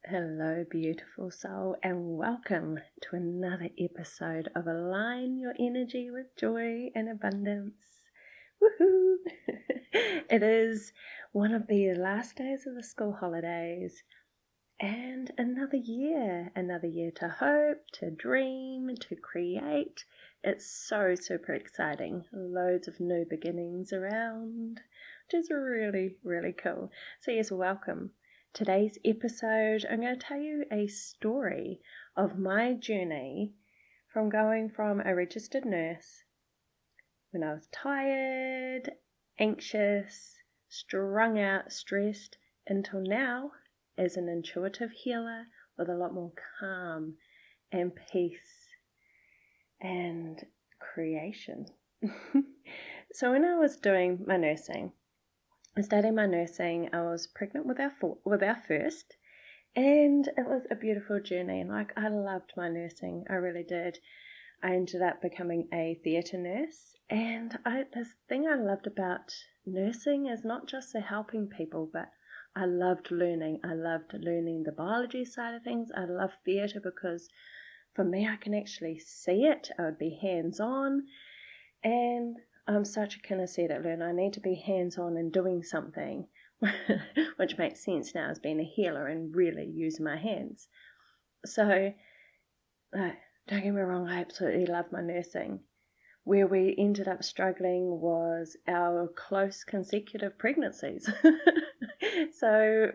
Hello, beautiful soul, and welcome to another episode of Align Your Energy with Joy and Abundance. Woohoo! It is one of the last days of the school holidays, and another year to hope, to dream, to create. It's so super exciting. Loads of new beginnings around, which is really, really cool. So yes, welcome. Today's episode, I'm going to tell you a story of my journey from going from a registered nurse when I was tired, anxious, strung out, stressed, until now as an intuitive healer with a lot more calm and peace and creation. So when I was doing my nursing, studying my nursing, I was pregnant with our first, and it was a beautiful journey. Like, I loved my nursing, I really did. I ended up becoming a theatre nurse, and the thing I loved about nursing is not just the helping people, but I loved learning. I loved learning the biology side of things. I love theatre because for me, I can actually see it. I would be hands-on, and I'm such a kinesthetic learner. I need to be hands-on and doing something, which makes sense now as being a healer and really using my hands. So, don't get me wrong, I absolutely love my nursing. Where we ended up struggling was our close consecutive pregnancies. So,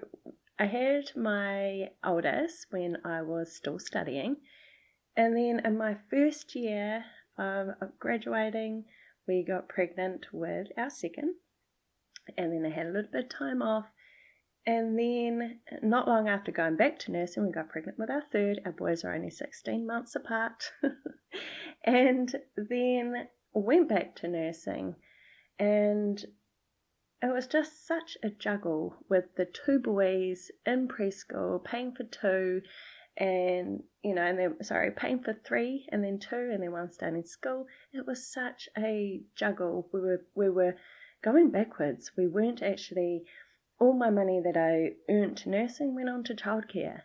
I had my oldest when I was still studying, and then in my first year of graduating, we got pregnant with our second, and then I had a little bit of time off, and then not long after going back to nursing, we got pregnant with our third. Our boys are only 16 months apart, and then went back to nursing, and it was just such a juggle with the two boys in preschool, paying for two, and paying for three, and then two, and then one starting school. It was such a juggle. We were going backwards. We weren't actually. All my money that I earned nursing went on to childcare,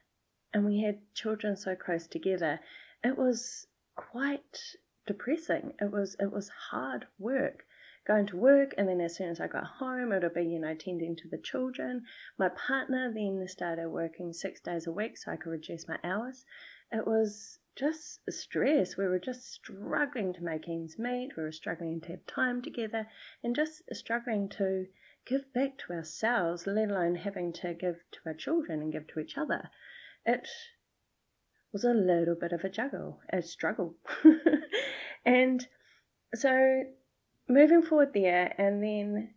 and we had children so close together. It was quite depressing. It was hard work. Going to work, and then as soon as I got home, it would be, tending to the children. My partner then started working 6 days a week so I could reduce my hours. It was just stress. We were just struggling to make ends meet. We were struggling to have time together, and just struggling to give back to ourselves, let alone having to give to our children and give to each other. It was a little bit of a struggle. And so moving forward there, and then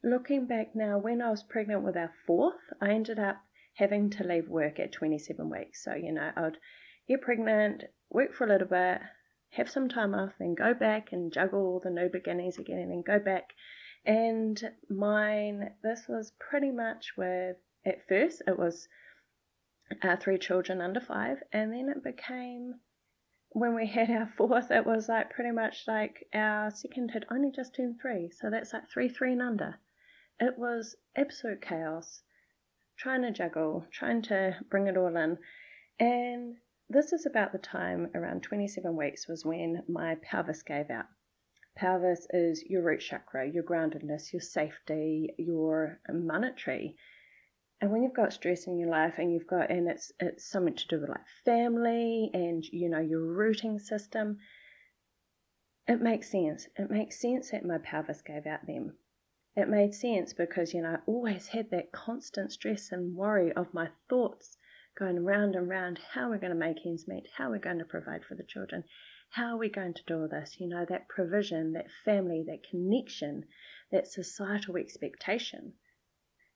looking back now, when I was pregnant with our fourth, I ended up having to leave work at 27 weeks. So, I'd get pregnant, work for a little bit, have some time off, then go back and juggle all the new beginnings again, and then go back. And this was pretty much with, at first, it was our three children under 5, and then it became, when we had our fourth, it was like pretty much like our second had only just turned 3, so that's like 3 and under. It was absolute chaos, trying to juggle, trying to bring it all in, and this is about the time, around 27 weeks, was when my pelvis gave out. Pelvis is your root chakra, your groundedness, your safety, your monetary. And when you've got stress in your life, and it's something to do with like family and your rooting system, it makes sense. It makes sense that my pelvis gave out then. It made sense because I always had that constant stress and worry of my thoughts going round and round. How we're going to make ends meet? How we're going to provide for the children? How are we going to do all this? That provision, that family, that connection, that societal expectation.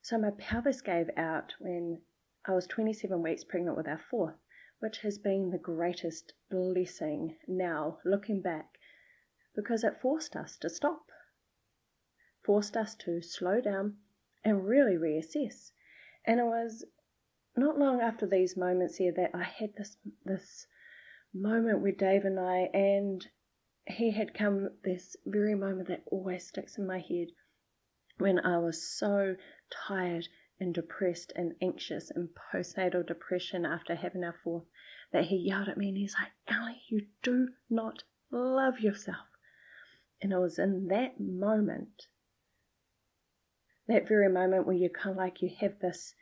So my pelvis gave out when I was 27 weeks pregnant with our fourth, which has been the greatest blessing now, looking back, because it forced us to stop, forced us to slow down and really reassess. And it was not long after these moments here that I had this moment with Dave and he had come, this very moment that always sticks in my head, when I was so tired, and depressed and anxious and postnatal depression after having our fourth, that he yelled at me and he's like, "Aley, you do not love yourself." And it was in that moment, that very moment where you kind of like, you have this,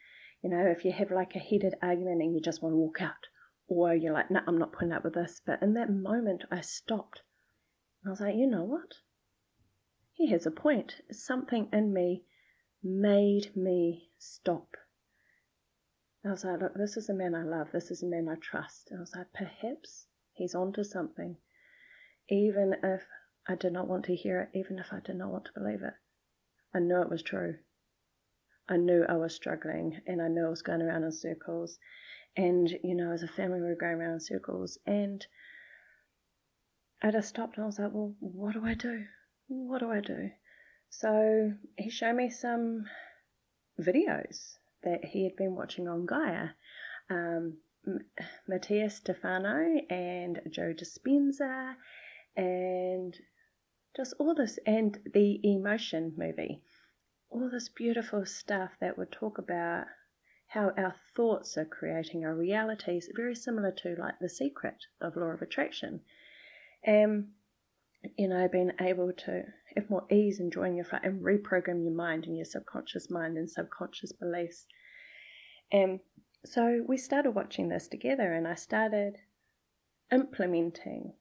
if you have like a heated argument and you just want to walk out, or you're like, "No, I'm not putting up with this." But in that moment, I stopped. I was like, you know what? He has a point. Something in me made me stop. I was like, look, this is a man I love. This is a man I trust. And I was like, perhaps he's onto something. Even if I did not want to hear it, even if I did not want to believe it, I knew it was true. I knew I was struggling, and I knew I was going around in circles. And, as a family, we were going around in circles. And I just stopped and I was like, well, what do I do? What do I do? So he showed me some videos that he had been watching on Gaia. Mattia Stefano and Joe Dispenza, and just all this, and the Emotion movie. All this beautiful stuff that would talk about how our thoughts are creating our realities, very similar to like The Secret of Law of Attraction. Being able to have more ease in joining your flight and reprogram your mind and your subconscious mind and subconscious beliefs. So we started watching this together, and I started implementing.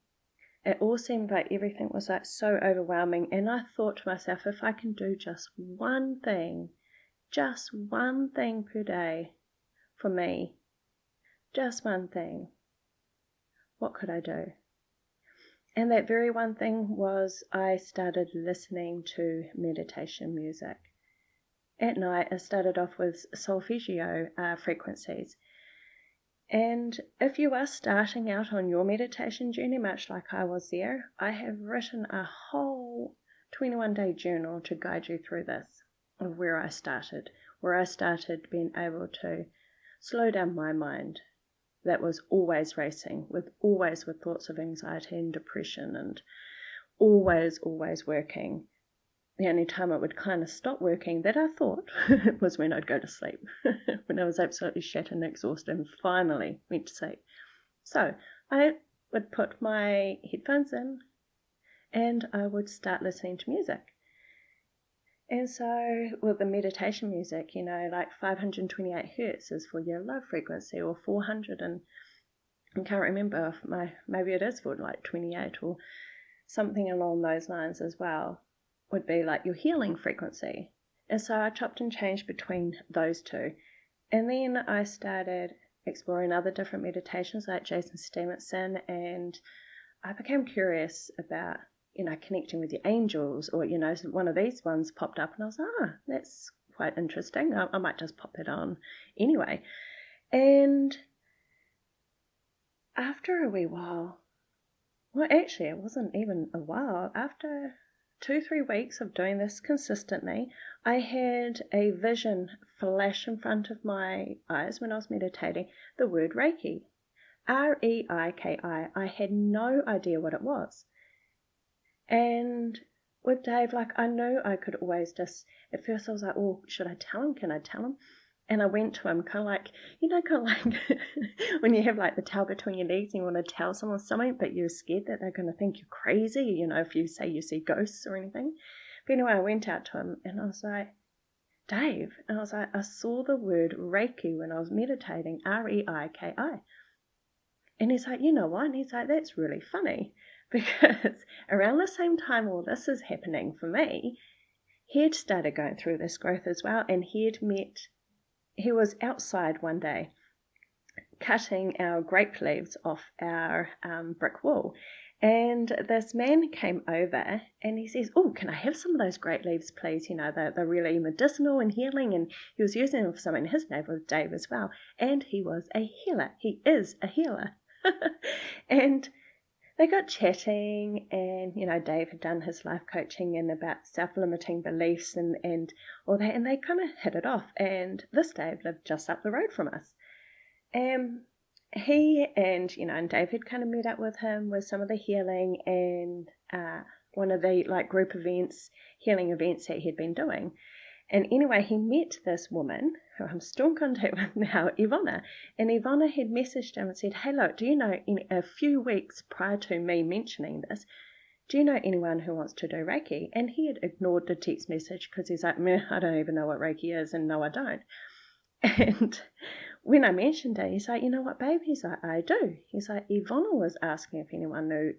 It all seemed like everything was like so overwhelming, and I thought to myself, if I can do just one thing per day for me, just one thing, what could I do? And that very one thing was I started listening to meditation music. At night, I started off with solfeggio frequencies. And if you are starting out on your meditation journey, much like I was there, I have written a whole 21-day journal to guide you through this, of where I started being able to slow down my mind that was always racing, with thoughts of anxiety and depression, and always working. The only time it would kind of stop working, that I thought, was when I'd go to sleep, when I was absolutely shattered and exhausted and finally went to sleep. So I would put my headphones in and I would start listening to music. And so with the meditation music, like 528 hertz is for your love frequency, or 400, and I can't remember if maybe it is for like 28 or something along those lines as well, would be like your healing frequency. And so I chopped and changed between those two. And then I started exploring other different meditations like Jason Stevenson, and I became curious about, connecting with your angels, or, one of these ones popped up and I was like, that's quite interesting. I might just pop it on anyway. And after a wee while, well, actually, it wasn't even a while. After 2-3 weeks of doing this consistently, I had a vision flash in front of my eyes when I was meditating, the word Reiki. Reiki. I had no idea what it was. And with Dave, I know I could always just, at first I was like, oh, should I tell him? Can I tell him? And I went to him kind of like when you have like the tail between your legs and you want to tell someone something, but you're scared that they're going to think you're crazy, if you say you see ghosts or anything. But anyway, I went out to him and I was like, Dave, and I was like, I saw the word Reiki when I was meditating, Reiki. And he's like, you know what? And he's like, that's really funny, because around the same time all this is happening for me, he had started going through this growth as well, and he was outside one day cutting our grape leaves off our brick wall, and this man came over and he says, oh, can I have some of those grape leaves, please? They're really medicinal and healing, and he was using them for something. His name was Dave as well, and he was a healer. He is a healer. And they got chatting, and Dave had done his life coaching and about self-limiting beliefs and all that, and they kind of hit it off. And this Dave lived just up the road from us. He and Dave had kind of met up with him with some of the healing and one of the group events, healing events that he'd been doing. And anyway, he met this woman who I'm still in contact with now, Ivana. And Ivana had messaged him and said, hey, look, do you know, in a few weeks prior to me mentioning this, do you know anyone who wants to do Reiki? And he had ignored the text message because he's like, meh, I don't even know what Reiki is, and no, I don't. And when I mentioned it, he's like, you know what, babe? He's like, I do. He's like, Ivana was asking if anyone knew,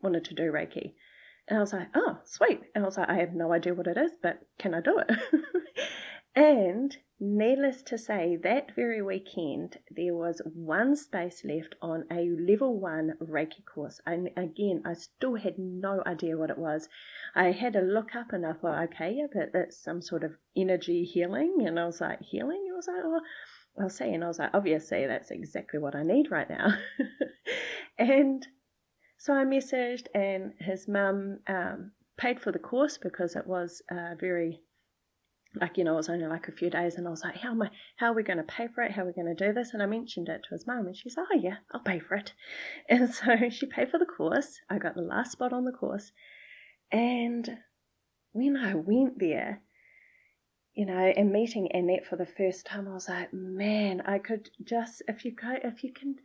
wanted to do Reiki. And I was like, oh, sweet. And I was like, I have no idea what it is, but can I do it? And needless to say, that very weekend, there was one space left on a level 1 Reiki course. And again, I still had no idea what it was. I had to look up and I thought, okay, yeah, but that's some sort of energy healing. And I was like, healing? I was like, oh, I'll see. And I was like, obviously, that's exactly what I need right now. And so I messaged, and his mum paid for the course because it was very, like, it was only like a few days, and I was like, how are we going to pay for it? How are we going to do this? And I mentioned it to his mum, and she's like, oh yeah, I'll pay for it. And so she paid for the course. I got the last spot on the course. And when I went there, and meeting Annette for the first time, I was like, man, I could just, if you can,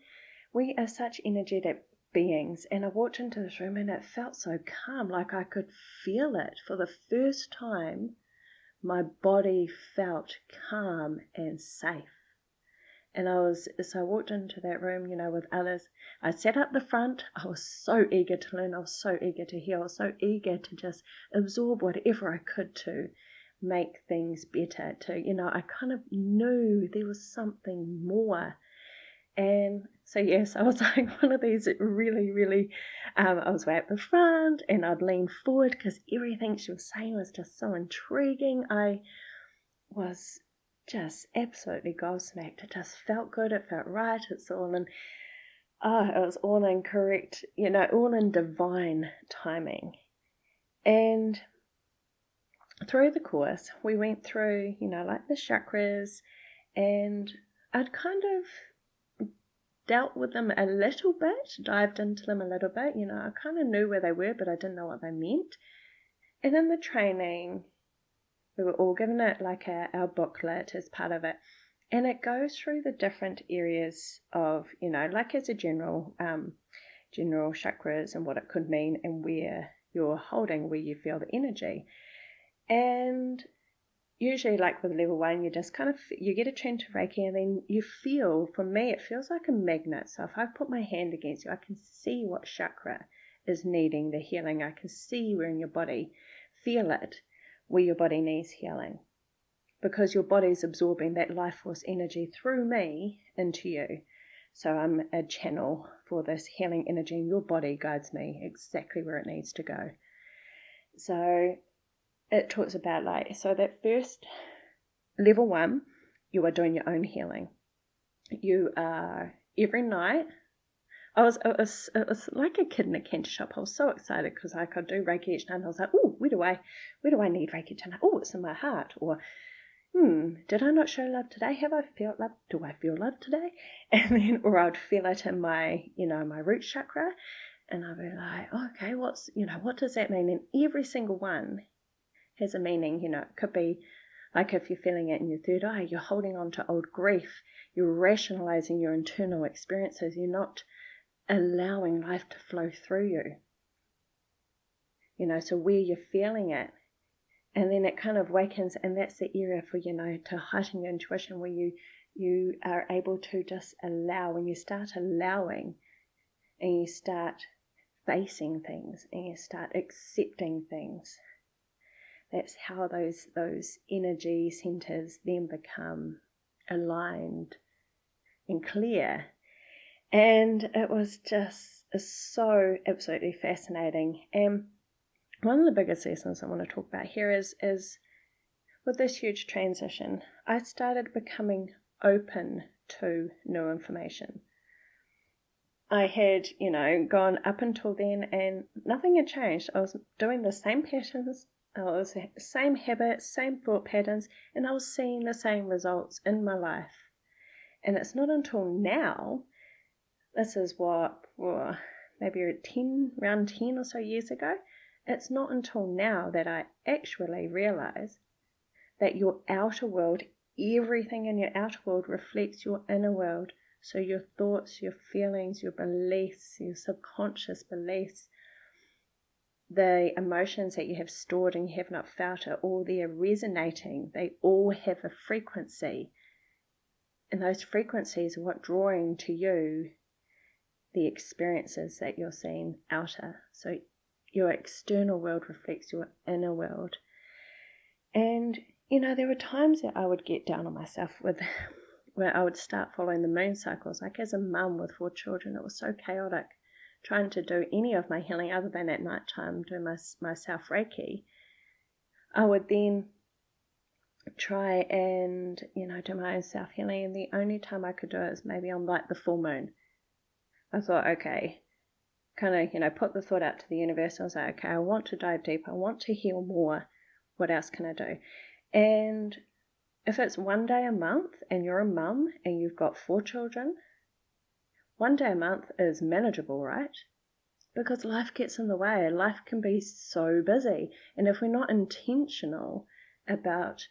we are such energetic beings. And I walked into this room and it felt so calm, like I could feel it. For the first time, my body felt calm and safe. And so I walked into that room, with others. I sat up the front. I was so eager to learn. I was so eager to heal. I was so eager to just absorb whatever I could to make things better. I kind of knew there was something more. And so, yes, I was like one of these really, really, I was way at the front and I'd lean forward because everything she was saying was just so intriguing. I was just absolutely gobsmacked. It just felt good. It felt right. It was all in correct, all in divine timing. And through the course, we went through, like the chakras, and I'd kind of dealt with them a little bit, dived into them a little bit. I kind of knew where they were, but I didn't know what they meant. And in the training, we were all given it like our booklet as part of it. And it goes through the different areas of, like as a general chakras and what it could mean and where you're holding, where you feel the energy. And usually, like with level 1, you just kind of, you get attuned to Reiki, and then you feel, for me, it feels like a magnet. So if I put my hand against you, I can see what chakra is needing the healing. I can see where in your body, feel it, where your body needs healing. Because your body's absorbing that life force energy through me into you. So I'm a channel for this healing energy, and your body guides me exactly where it needs to go. So it talks about so that first level 1, you are doing your own healing. You are every night. It was like a kid in a candy shop. I was so excited because I could do Reiki each night. And I was like, oh, where do I need Reiki tonight? Oh, it's in my heart. Or, did I not show love today? Have I felt love? Do I feel love today? And then, or I'd feel it in my, my root chakra, and I'd be like, okay, what does that mean? And every single one has a meaning. It could be like if you're feeling it in your third eye, you're holding on to old grief, you're rationalizing your internal experiences, you're not allowing life to flow through you. So where you're feeling it, and then it kind of wakens, and that's the area for, to heighten your intuition, where you are able to just allow. When you start allowing, and you start facing things, and you start accepting things, that's how those energy centers then become aligned and clear. And it was just so absolutely fascinating. And one of the biggest lessons I want to talk about here is with this huge transition, I started becoming open to new information. I had, gone up until then and nothing had changed. I was doing the same patterns, same habits, same thought patterns, and I was seeing the same results in my life. And it's not until now, this is maybe around 10 or so years ago, it's not until now that I actually realize that your outer world, everything in your outer world reflects your inner world. So your thoughts, your feelings, your beliefs, your subconscious beliefs, the emotions that you have stored and you have not felt are all there resonating. They all have a frequency. And those frequencies are what drawing to you the experiences that you're seeing outer. So your external world reflects your inner world. And, there were times that I would get down on myself where I would start following the moon cycles. Like as a mum with 4 children, it was so chaotic trying to do any of my healing other than at night time doing myself Reiki. I would then try and, do my own self-healing, and the only time I could do it is maybe on like the full moon. I thought, okay, kind of, put the thought out to the universe. I was like, okay, I want to dive deep. I want to heal more. What else can I do? And if it's one day a month and you're a mum and you've got 4 children, one day a month is manageable, right? Because life gets in the way. Life can be so busy. And if we're not intentional about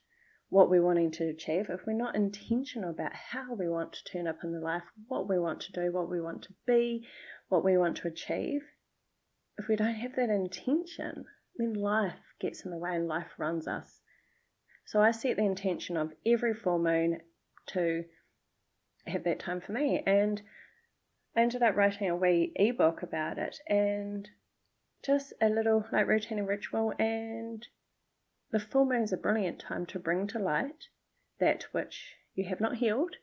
what we're wanting to achieve, if we're not intentional about how we want to turn up in the life, what we want to do, what we want to be, what we want to achieve, if we don't have that intention, then life gets in the way and life runs us. So I set the intention of every full moon to have that time for me, and I ended up writing a wee ebook about it, and just a little like routine and ritual. And the full moon is a brilliant time to bring to light that which you have not healed,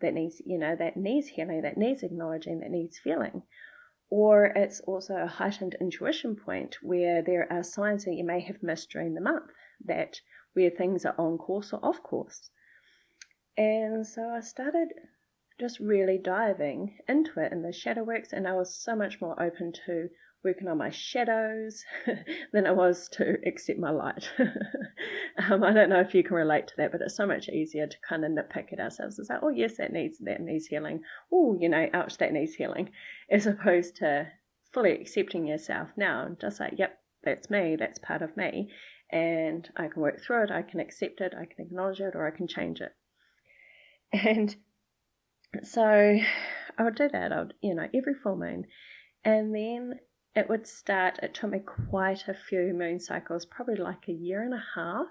that needs, that needs healing, that needs acknowledging, that needs feeling. Or it's also a heightened intuition point where there are signs that you may have missed during the month, that where things are on course or off course. And so I started just really diving into it in the shadow works, and I was so much more open to working on my shadows than I was to accept my light. I don't know if you can relate to that, but it's so much easier to kind of nitpick at ourselves and say, oh yes, that needs healing. Oh, ouch, that needs healing, as opposed to fully accepting yourself now and just like, yep, that's me, that's part of me, and I can work through it, I can accept it, I can acknowledge it, or I can change it. And so I would do that, every full moon. And then it would start, it took me quite a few moon cycles, probably like a year and a half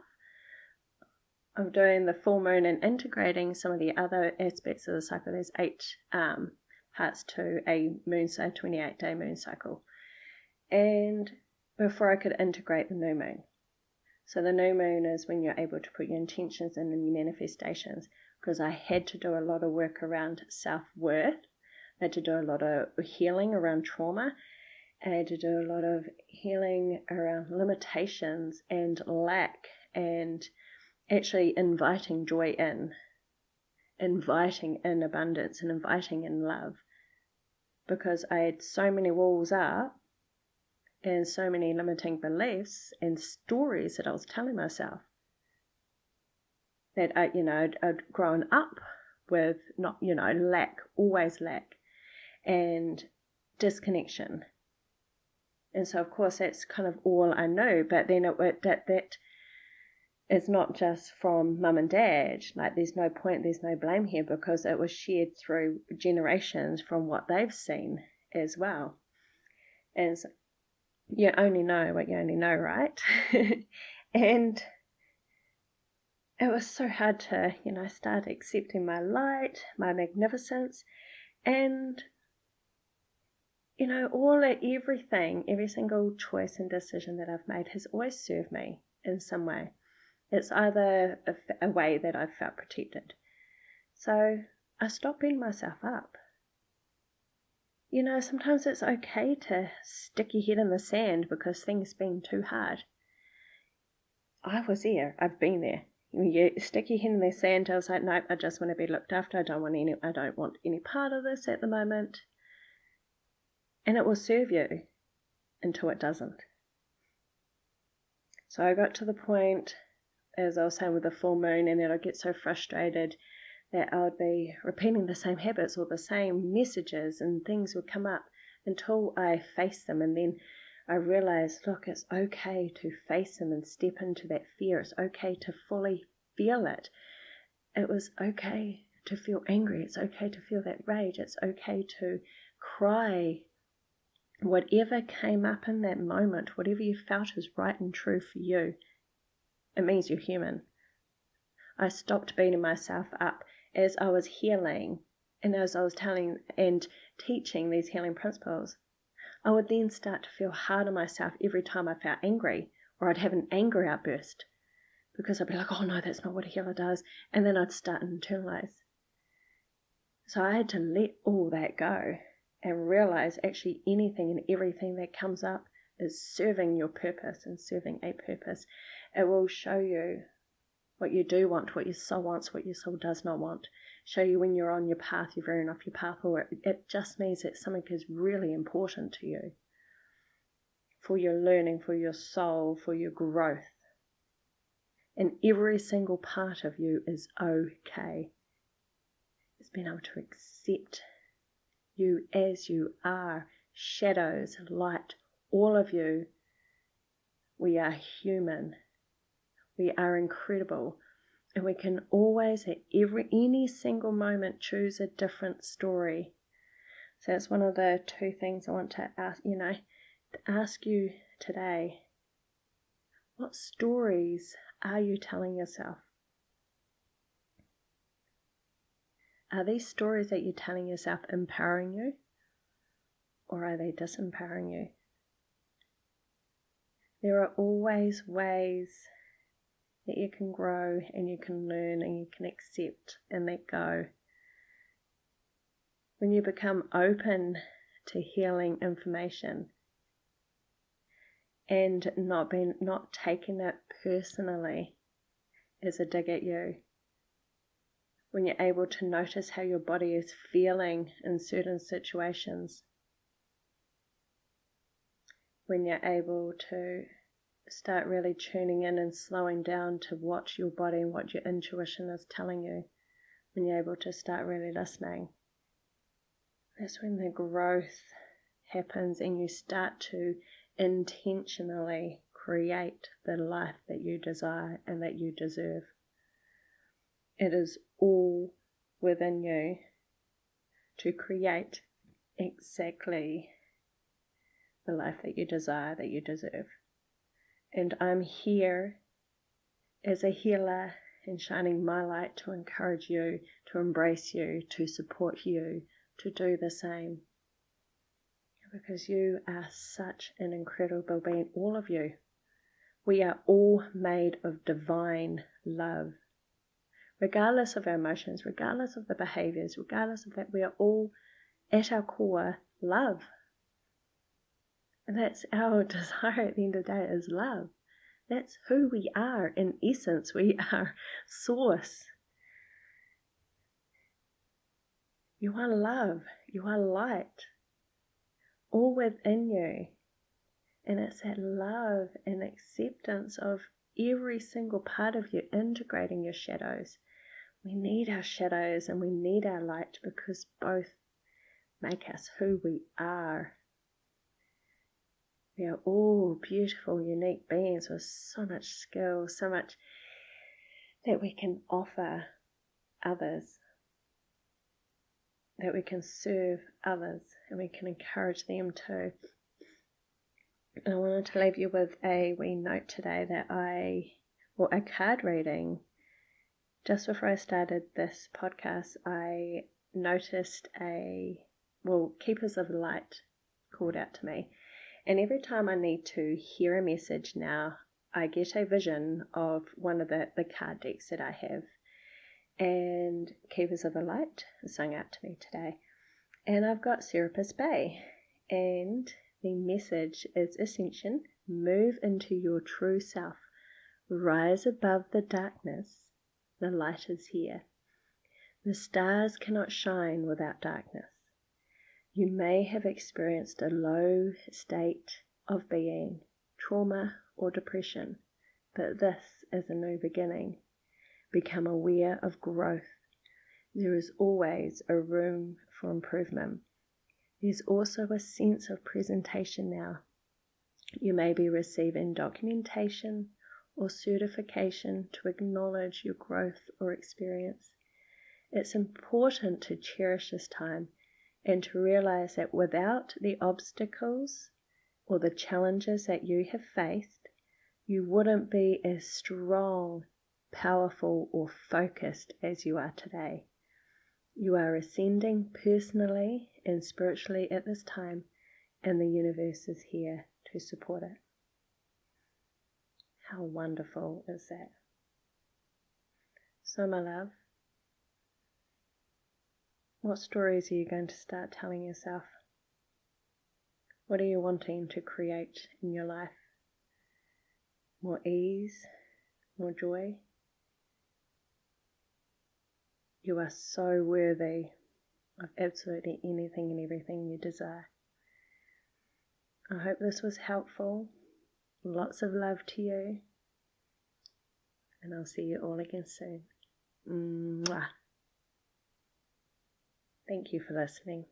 of doing the full moon and integrating some of the other aspects of the cycle. There's 8 parts to a moon cycle, 28-day moon cycle. And before I could integrate the new moon. So the new moon is when you're able to put your intentions in and your manifestations, because I had to do a lot of work around self-worth. I had to do a lot of healing around trauma. I had to do a lot of healing around limitations and lack, and actually inviting joy in, inviting in abundance and inviting in love, because I had so many walls up and so many limiting beliefs and stories that I was telling myself that I'd grown up with, not, lack, always lack, and disconnection. And so, of course, that's kind of all I know. But then that is not just from mum and dad. Like, there's no point, there's no blame here, because it was shared through generations from what they've seen as well. And so you only know what you only know, right? And it was so hard to, start accepting my light, my magnificence, and everything, every single choice and decision that I've made has always served me in some way. It's either a way that I've felt protected. So I stopped beating myself up. Sometimes it's okay to stick your head in the sand because things have been too hard. I was there. I've been there. You stick your head in the sand. I was like, nope, I just want to be looked after. I don't want any part of this at the moment. And it will serve you until it doesn't. So I got to the point, as I was saying, with the full moon, and then I'd get so frustrated that I would be repeating the same habits or the same messages, and things would come up until I faced them. And then I realized, look, it's okay to face them and step into that fear. It's okay to fully feel it. It was okay to feel angry. It's okay to feel that rage. It's okay to cry. Whatever came up in that moment, whatever you felt is right and true for you, it means you're human. I stopped beating myself up as I was healing, and as I was telling and teaching these healing principles. I would then start to feel hard on myself every time I felt angry, or I'd have an anger outburst, because I'd be like, oh no, that's not what a healer does, and then I'd start to internalize. So I had to let all that go and realize actually anything and everything that comes up is serving your purpose and serving a purpose. It will show you what you do want, what your soul wants, what your soul does not want. Show you when you're on your path, you're veering off your path, or it just means that something is really important to you for your learning, for your soul, for your growth. And every single part of you is okay. It's being able to accept you as you are, shadows, light, all of you. We are human. We are incredible. And we can always, at any single moment, choose a different story. So that's one of the two things I want to ask you today. What stories are you telling yourself? Are these stories that you're telling yourself empowering you, or are they disempowering you? There are always ways that you can grow and you can learn and you can accept and let go. When you become open to healing information and not taking it personally as a dig at you, when you're able to notice how your body is feeling in certain situations, when you're able to start really tuning in and slowing down to what your body and what your intuition is telling you, when you're able to start really listening, that's when the growth happens and you start to intentionally create the life that you desire and that you deserve. It is all within you to create exactly the life that you desire, that you deserve. And I'm here as a healer and shining my light to encourage you, to embrace you, to support you, to do the same. Because you are such an incredible being, all of you. We are all made of divine love. Regardless of our emotions, regardless of the behaviors, regardless of that, we are all at our core love. And that's our desire at the end of the day, is love. That's who we are in essence. We are source. You are love. You are light. All within you. And it's that love and acceptance of every single part of you, integrating your shadows. We need our shadows and we need our light because both make us who we are. We are all beautiful, unique beings with so much skill, so much that we can offer others, that we can serve others and we can encourage them too. And I wanted to leave you with a wee note today that a card reading. Just before I started this podcast, I noticed Keepers of Light called out to me. And every time I need to hear a message now, I get a vision of one of the card decks that I have. And Keepers of the Light sung out to me today. And I've got Serapis Bay. And the message is Ascension. Move into your true self. Rise above the darkness. The light is here. The stars cannot shine without darkness. You may have experienced a low state of being, trauma or depression, but this is a new beginning. Become aware of growth. There is always a room for improvement. There's also a sense of presentation now. You may be receiving documentation or certification to acknowledge your growth or experience. It's important to cherish this time and to realize that without the obstacles or the challenges that you have faced, you wouldn't be as strong, powerful, or focused as you are today. You are ascending personally and spiritually at this time, and the universe is here to support it. How wonderful is that? So, my love, what stories are you going to start telling yourself? What are you wanting to create in your life? More ease, more joy? You are so worthy of absolutely anything and everything you desire. I hope this was helpful. Lots of love to you. And I'll see you all again soon. Mwah. Thank you for listening.